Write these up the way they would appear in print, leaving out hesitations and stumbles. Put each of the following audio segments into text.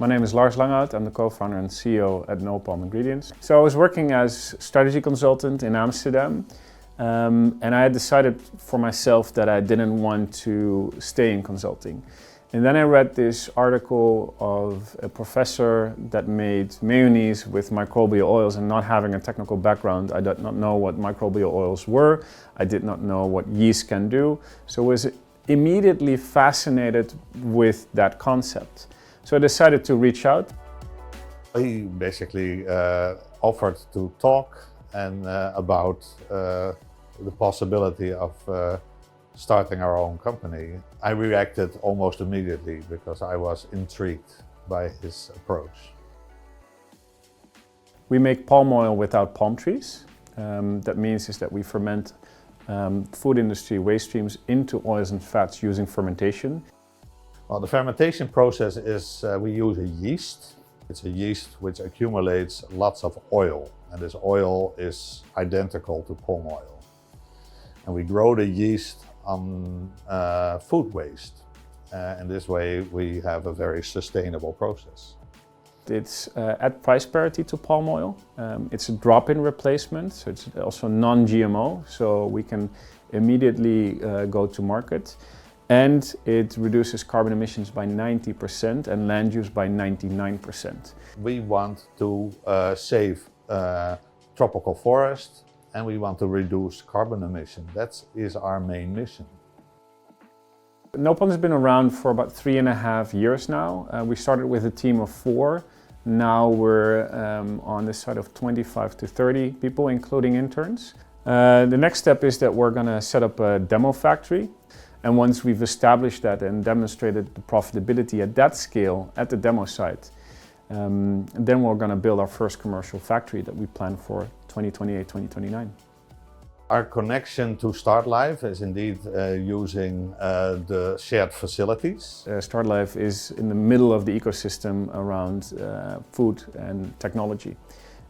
My name is Lars Langhout. I'm the co-founder and CEO at NoPalm Ingredients. So I was working as strategy consultant in Amsterdam, and I had decided for myself that I didn't want to stay in consulting. And then I read this article of a professor that made mayonnaise with microbial oils, and not having a technical background, I did not know what microbial oils were. I did not know what yeast can do. So I was immediately fascinated with that concept. So I decided to reach out. He basically offered to talk and about the possibility of starting our own company. I reacted almost immediately because I was intrigued by his approach. We make palm oil without palm trees. That means is that we ferment food industry waste streams into oils and fats using fermentation. Well, the fermentation process is we use a yeast. It's a yeast which accumulates lots of oil, and this oil is identical to palm oil. And we grow the yeast on food waste. In this way we have a very sustainable process. It's at price parity to palm oil. It's a drop-in replacement, so it's also non-GMO, so we can immediately go to market. And it reduces carbon emissions by 90% and land use by 99%. We want to save tropical forests, and we want to reduce carbon emission. That is our main mission. NoPalm has been around for about 3.5 years now. We started with a team of 4. Now we're on the side of 25 to 30 people, including interns. The next step is that we're going to set up a demo factory. And once we've established that and demonstrated the profitability at that scale at the demo site, then we're going to build our first commercial factory that we plan for 2028, 2029. Our connection to StartLife is indeed using the shared facilities. StartLife is in the middle of the ecosystem around food and technology.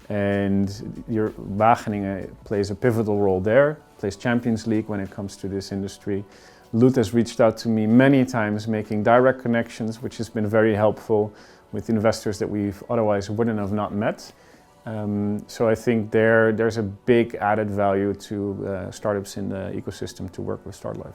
And Wageningen plays a pivotal role there, plays Champions League when it comes to this industry. Lut has reached out to me many times, making direct connections, which has been very helpful with investors that we've otherwise wouldn't have not met. So I think there's a big added value to startups in the ecosystem to work with StartLife.